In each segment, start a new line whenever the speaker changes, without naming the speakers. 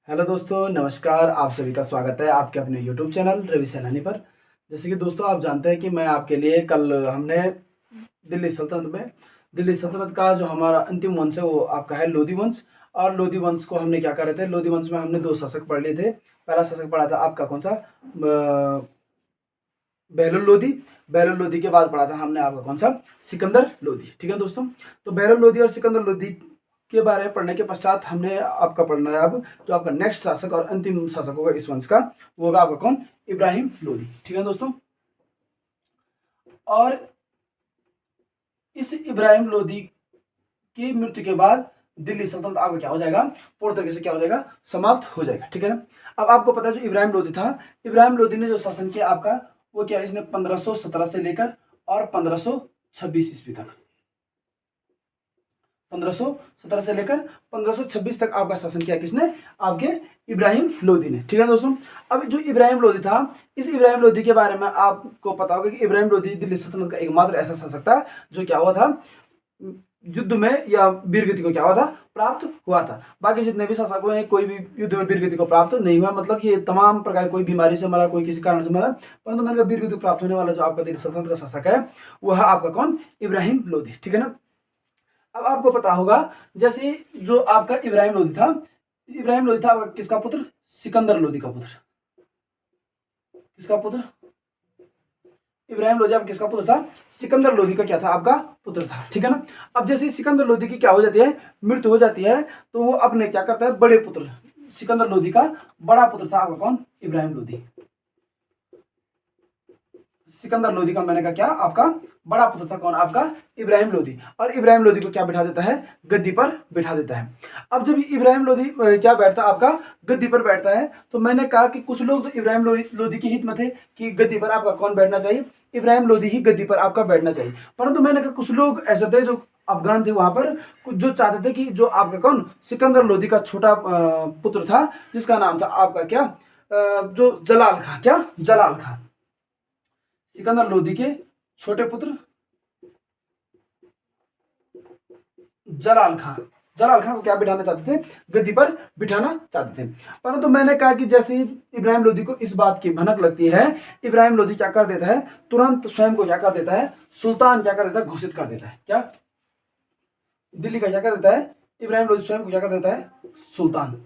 Hello दोस्तों, नमस्कार। आप सभी का स्वागत है आपके अपने यूट्यूब चैनल रवि सैलानी पर। जैसे कि दोस्तों आप जानते हैं कि मैं आपके लिए कल हमने दिल्ली सल्तनत का जो हमारा अंतिम वंश है वो आपका है लोधी वंश। और लोधी वंश को हमने क्या कर रहे थे, लोधी वंश में हमने दो शासक पढ़ लिए थे। पहला शासक पढ़ा था आपका कौन सा, बहलोल लोधी। बहलोल लोधी के बाद पढ़ा था हमने आपका कौन सा, सिकंदर लोधी। ठीक है दोस्तों, तो बहलोल लोधी और सिकंदर लोधी के बारे में पढ़ने के पश्चात हमने आपका पढ़ना है अब जो आपका नेक्स्ट शासक और अंतिम शासक होगा इस वंश का, वो होगा आपका कौन, इब्राहिम लोधी। ठीक है दोस्तों, और इस इब्राहिम लोधी की मृत्यु के बाद दिल्ली सल्तनत आपका क्या हो जाएगा, पूर्ण तरीके से क्या हो जाएगा, समाप्त हो जाएगा। ठीक है ना। अब आपको पता है जो इब्राहिम लोधी था, इब्राहिम लोधी ने जो शासन किया आपका, वो क्या, इसने 1517 से लेकर और 1526 ईस्वी तक, 1517 से लेकर 1526 तक आपका शासन किया किसने, आपके इब्राहिम लोधी ने। ठीक है दोस्तों, अब जो इब्राहिम लोधी था, इस इब्राहिम लोधी के बारे में आपको पता होगा कि इब्राहिम लोधी दिल्ली सल्तनत का एकमात्र ऐसा शासक था जो क्या हुआ था, युद्ध में या वीरगति को क्या हुआ था, प्राप्त हुआ था। बाकी जितने भी शासक हुए हैं कोई भी युद्ध में वीरगति को प्राप्त नहीं हुआ, मतलब ये तमाम प्रकार, कोई बीमारी से मरा, कोई किसी कारण से मरा, परंतु मैंने कहा वीरगति प्राप्त होने वाला जो आपका दिल्ली सल्तनत का शासक है वह है आपका कौन, इब्राहिम लोधी। ठीक है ना। अब आपको पता होगा जैसे जो आपका इब्राहिम लोधी था, इब्राहिम लोधी था आपका किसका पुत्र, सिकंदर लोधी का पुत्र। किसका पुत्र, इब्राहिम लोधी आपका किसका पुत्र था, सिकंदर लोधी का क्या था, आपका पुत्र था। ठीक है ना। अब जैसे सिकंदर लोधी की क्या हो जाती है, मृत्यु हो जाती है, तो वो अपने क्या करता है, बड़े पुत्र, सिकंदर लोधी का बड़ा पुत्र था आपका कौन, इब्राहिम लोधी। सिकंदर लोधी का मैंने कहा क्या, आपका बड़ा पुत्र था कौन, आपका इब्राहिम लोधी। और इब्राहिम लोधी को क्या बिठा देता है, गद्दी पर बिठा देता है। अब जब इब्राहिम लोधी क्या बैठता आपका, गद्दी पर बैठता है, तो मैंने कहा कि कुछ लोग तो इब्राहिम लोधी के हित में थे कि गद्दी पर आपका कौन बैठना चाहिए, इब्राहिम लोधी ही गद्दी पर आपका बैठना चाहिए। परंतु मैंने कहा कुछ लोग ऐसे थे जो अफगान थे वहां पर, जो चाहते थे कि जो आपका कौन, सिकंदर लोधी का छोटा पुत्र था जिसका नाम था आपका क्या, जो जलाल खां, क्या जलाल खां, सिकंदर लोधी के छोटे पुत्र जलाल खां, जलाल खां को क्या बिठाना चाहते थे, गद्दी पर बिठाना चाहते थे। परंतु मैंने कहा कि जैसे ही इब्राहिम लोधी को इस बात की भनक लगती है, इब्राहिम लोधी क्या कर देता है, तुरंत स्वयं को क्या कर देता है, सुल्तान क्या कर देता है, घोषित कर देता है। क्या, दिल्ली का क्या कर देता है, इब्राहिम लोधी स्वयं को क्या कर देता है, सुल्तान।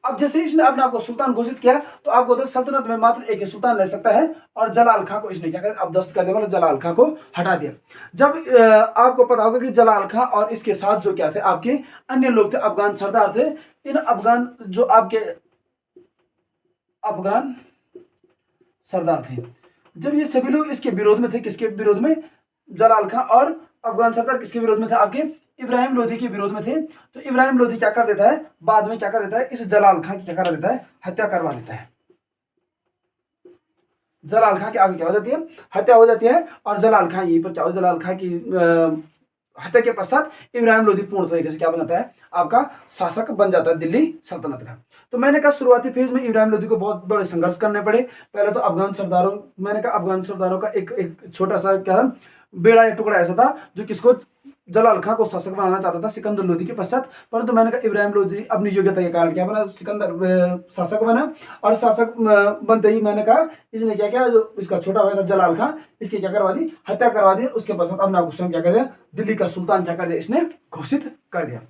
अब जैसे इसने अपने आप को सुल्तान घोषित किया, तो आपको तो सल्तनत में मात्र एक ही सुल्तान रह सकता है, और जलाल खां को इसने क्या कर अबदस्त कर दिया, मतलब जलाल खां को हटा दिया। जब आपको पता होगा कि जलाल खां और इसके साथ जो क्या थे, आपके अन्य लोग थे, अफगान सरदार थे। इन अफगान जो आपके अफगान सरदार थे, जब ये सभी लोग इसके विरोध में थे, किसके विरोध में, जलाल खां और अफगान सरदार किसके विरोध में थे, आपके इब्राहिम लोधी के विरोध में थे। तो इब्राहिम लोधी क्या कर देता है, बाद में क्या कर देता है, इस जलाल खां की क्या कर देता है, हत्या करवा देता है। जलाल खां की आगे क्या हो जाती है, हत्या हो जाती है। और जलाल खां यहीं पर क्या, जलाल खां की हत्या के पश्चात इब्राहिम लोधी पूर्ण तरीके से क्या बनाता है, आपका शासक बन जाता है दिल्ली सल्तनत का। तो मैंने कहा शुरुआती फेज में इब्राहिम लोधी को बहुत बड़े संघर्ष करने पड़े। पहले तो अफगान सरदारों, मैंने कहा अफगान सरदारों का एक छोटा सा क्या, बेड़ा एक टुकड़ा ऐसा था जो किसको, जलाल खां को शासक बनाना चाहता था सिकंदर लोधी के पश्चात। परंतु मैंने कहा इब्राहिम लोधी अपनी योग्यता के कारण क्या बना, सिकंदर शासक बना। और शासक बनते ही मैंने कहा इसने क्या किया, जो इसका छोटा भाई था जलाल खां, इसकी क्या करवा दी, हत्या करवा दी। उसके पश्चात अपने आप को स्वयं क्या कर दिया, दिल्ली का सुल्तान क्या कर दिया, इसने घोषित कर दिया।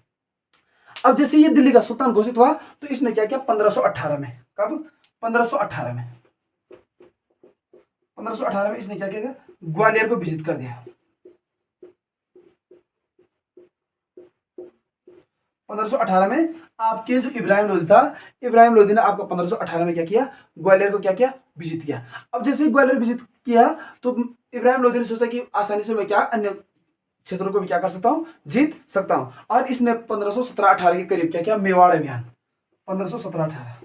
अब जैसे ये दिल्ली का सुल्तान घोषित हुआ, तो इसने क्या किया 1518 में, कब, 1518 में, 1518 में इसने क्या किया, ग्वालियर को विजिट कर दिया। 1518 में आपके जो इब्राहिम लोधी था, इब्राहिम लोधी ने आपका 1518 में क्या किया, ग्वालियर को क्या किया, विजिट किया। अब जैसे ही ग्वालियर विजिट किया, तो इब्राहिम लोधी ने सोचा कि आसानी से मैं क्या अन्य क्षेत्रों को भी क्या कर सकता हूं, जीत सकता हूं। और इसने 1517-18 के करीब क्या किया, मेवाड़ अभियान, 1517-18,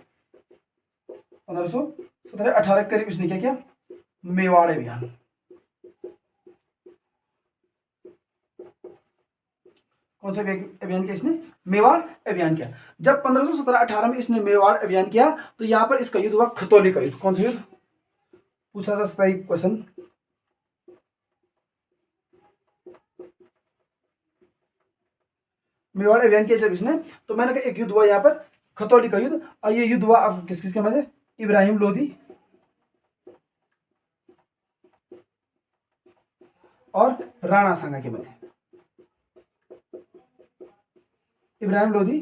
1517-18 के करीब इसने क्या किया, मेवाड़ अभियान। कौन सा अभियान किया इसने, मेवाड़ अभियान किया। जब 1517-18 में इसने मेवाड़ अभियान किया, तो यहां पर इसका युद्ध हुआ खतौली का युद्ध। कौन सा युद्ध, पूछा जा सकता है क्वेश्चन। मेवाड़ अभियान किया जब इसने, तो मैंने कहा एक युद्ध हुआ यहाँ पर खतौली का युद्ध। और ये युद्ध हुआ अब किस किसके मध्य? इब्राहिम लोदी और राणा सांगा के मध्य। इब्राहिम लोदी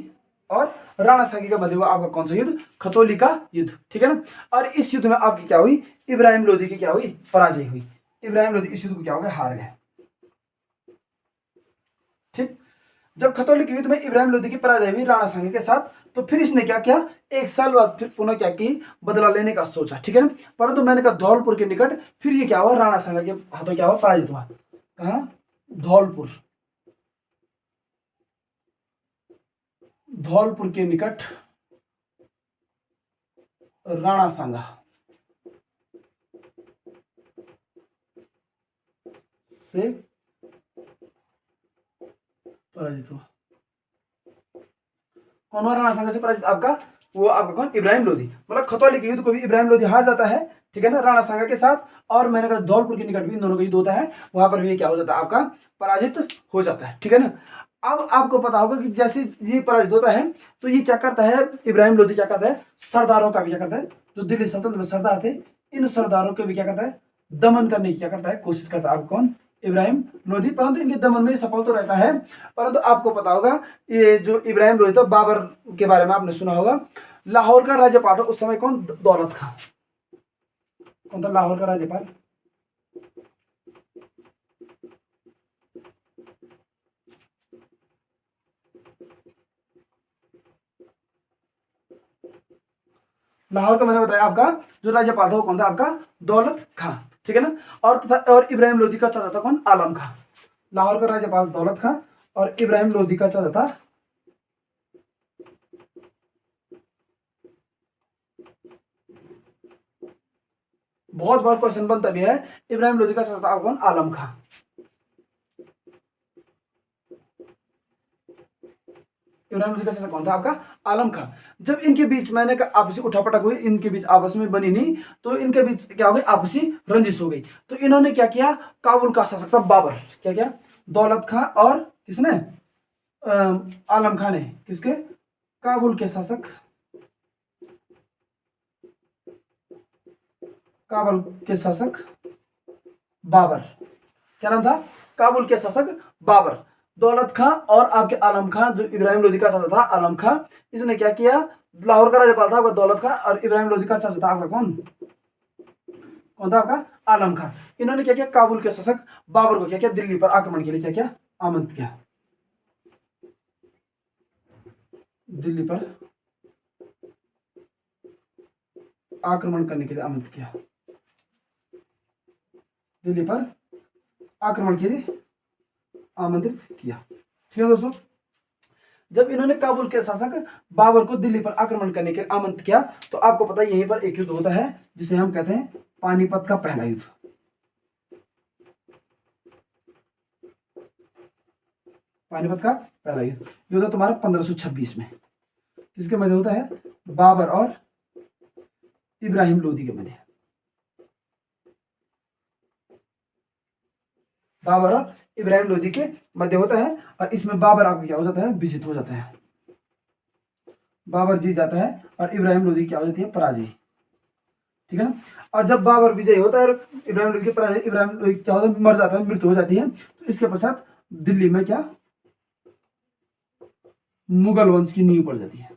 और राणा सांगा के मध्य हुआ आपका कौन सा युद्ध? खतौली का युद्ध, ठीक है ना। और इस युद्ध में आपकी क्या हुई? इब्राहिम लोदी की क्या हुई? पराजय हुई। इब्राहिम लोदी इस युद्ध को क्या हो गया? हार गए, ठीक। जब खतौली के युद्ध में इब्राहिम लोदी की पराजय हुई राणा सांगा के साथ, तो फिर इसने क्या किया? एक साल बाद फिर पुनः क्या की? बदला लेने का सोचा, ठीक है ना। परंतु मैंने कहा धौलपुर के निकट फिर ये क्या हुआ? राणा सांगा के हाथों क्या हुआ? पराजित हुआ। कहा? धौलपुर, धौलपुर के निकट राणा सांगा से पराजित हुआ। कौन हुआ राणा सांगा से पराजित? आपका वो आपका कौन? इब्राहिम लोदी। मतलब खतौली के युद्ध को भी इब्राहिम लोदी हार जाता है, ठीक है ना, राणा सांगा के साथ। और मैंने कहा धौलपुर के निकट भी इन दोनों का युद्ध होता है, वहां पर भी क्या हो जाता है? आपका पराजित हो जाता है, ठीक है ना। अब आपको पता होगा कि जैसे ये पराजित होता है तो ये क्या करता है? इब्राहिम लोदी क्या करता है? सरदारों का भी क्या करता है? जो दिल्ली सल्तनत में सरदार थे, इन सरदारों के भी क्या करता है? दमन करने की क्या करता है? कोशिश करता है। आप कौन? इब्राहिम लोदी। परंतु इनके दमन में सफल तो रहता है। परंतु आपको पता होगा ये जो इब्राहिम लोदी था, बाबर के बारे में आपने सुना होगा। लाहौर का राज्यपाल था उस समय कौन? दौलत खां। कौन था लाहौर का राज्यपाल? लाहौर का मैंने बताया आपका जो राज्यपाल था वो कौन था? आपका दौलत खां, ठीक है ना। और तथा और इब्राहिम लोदी का चाचा था कौन? आलम खां। लाहौर का राज्यपाल दौलत खां और इब्राहिम लोदी का चाचा था बहुत बार क्वेश्चन बनता भी है, इब्राहिम लोदी का चाचा था कौन? आलम खां। इब्राहिम लोदी का चाचा कौन था? आपका आलम खां। जब इनके बीच मैंने कहा आपसी उठापटक हुई, इनके बीच आपस में बनी नहीं, तो इनके बीच क्या हो गई? आपसी रंजिश हो गई। तो इन्होंने क्या किया? काबुल का शासक था बाबर, क्या किया? दौलत खां और किसने? आलम खां ने। किसके? काबुल के शासक, काबुल के शासक बाबर। क्या नाम था? काबुल के शासक बाबर। दौलत खां और आपके आलम खां, जो इब्राहिम लोदी का चाचा था आलम खां, इसने क्या किया? लाहौर का राज्यपाल था आपका दौलत खां और इब्राहिम लोदी का चाचा था आपका कौन? कौन था? आपका आलम खां। इन्होंने क्या किया? काबुल के शासक बाबर को क्या किया? दिल्ली पर आक्रमण के लिए क्या किया? आमंत्रित किया। दिल्ली पर आक्रमण करने के लिए आमंत्रित किया। दिल्ली पर आक्रमण के लिए आमंत्रित किया, ठीक है दोस्तों। जब इन्होंने काबुल के शासक बाबर को दिल्ली पर आक्रमण करने के लिए आमंत्रित किया, तो आपको पता है यहीं पर एक युद्ध होता है जिसे हम कहते हैं पानीपत का पहला युद्ध। पानीपत का पहला युद्ध ये होता तुम्हारा 1526 में। किसके मध्य होता है? बाबर और इब्राहिम लोदी के मध्य। बाबर और इब्राहिम लोदी के मध्य होता है। और इसमें बाबर आपका क्या हो जाता है? विजित हो जाता है। बाबर जीत जाता है और इब्राहिम लोदी क्या हो जाती है? पराजय, ठीक है ना। और जब बाबर विजय होता है और इब्राहिम लोदी की पराजय, इब्राहिम लोदी क्या होता है? मर जाता है, मृत्यु हो जाती है। तो इसके पश्चात दिल्ली में क्या? मुगल वंश की नींव पड़ जाती है।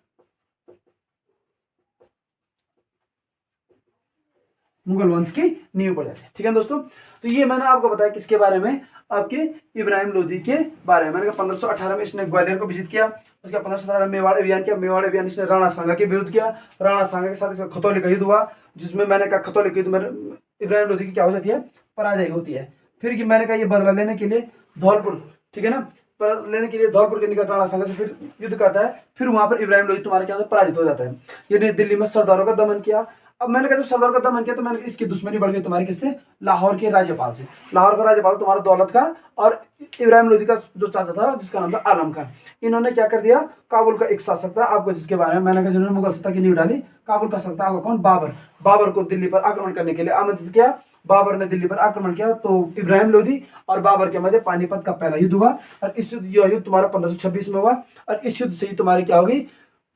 मुगल वंश की नींव पड़ जाती है, ठीक है दोस्तों। तो ये मैंने आपको बताया किसके बारे में? आपके इब्राहिम लोदी के बारे में। मैंने कहा 1518 में इसने ग्वालियर को विजिट किया। उसके 1517 में मेवाड़ अभियान किया। मेवाड़ अभियान इसने राणा सांगा के विरुद्ध किया। राणा सांगा के साथ इसका खतौली का युद्ध हुआ, जिसमें मैंने कहा खतौली के युद्ध में इब्राहिम लोदी की क्या हो जाती है? पराजय होती है। फिर ये मैंने कहा ये बदला लेने के लिए धौलपुर, ठीक है ना, पर लेने के लिए धौलपुर के निकट राणा सांगा से फिर युद्ध करता है। फिर वहां पर इब्राहिम लोदी तुम्हारा क्या होता है? पराजित हो जाता है। ये दिल्ली में सरदारों का दमन किया। अब मैंने कहा जब सरदार का दमन किया तो मैंने इसकी दुश्मनी बढ़ गई तुम्हारी किससे? लाहौर के राज्यपाल से। लाहौर का राज्यपाल तुम्हारा दौलत खां और इब्राहिम लोदी का जो चाचा था जिसका नाम था आलम खां। इन्होंने क्या कर दिया? काबुल का एक शासक था आपको जिसके बारे में मैंने कहा जिन्होंने मुगल सत्ता की नींव डाली, काबुल का शासक था आपका कौन? बाबर। बाबर को दिल्ली पर आक्रमण करने के लिए आमंत्रित किया। बाबर ने दिल्ली पर आक्रमण किया तो इब्राहिम लोदी और बाबर के मध्य पानीपत का पहला युद्ध हुआ। और इस युद्ध तुम्हारा 1526 में हुआ। और इस युद्ध से ही तुम्हारी क्या होगी?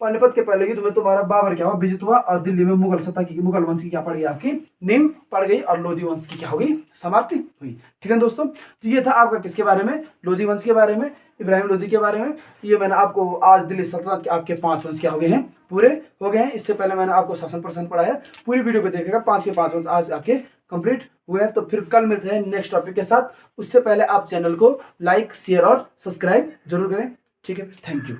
पानीपत के पहले युद्ध में तुम्हारा बाबर क्या हुआ, विजित हुआ और दिल्ली में मुगल सत्ता की, मुगल वंश की क्या पड़ गई, आपकी नींव पड़ गई और लोधी वंश की क्या हो गई, समाप्ति हुई। ठीक है दोस्तों, तो ये था आपका किसके बारे में, लोधी वंश के बारे में, इब्राहिम लोधी के बारे में। ये मैंने आपको आज दिल्ली सल्तनत के आपके 5 वंश क्या हो गए हैं, पूरे हो गए हैं। इससे पहले मैंने आपको शासन प्रशासन पढ़ाया, पूरी वीडियो को देखेगा, 5 के 5 वंश आज आपके कंप्लीट हुए हैं। तो फिर कल मिलते हैं नेक्स्ट टॉपिक के साथ। उससे पहले आप चैनल को लाइक, शेयर और सब्सक्राइब जरूर करें। ठीक है, थैंक यू।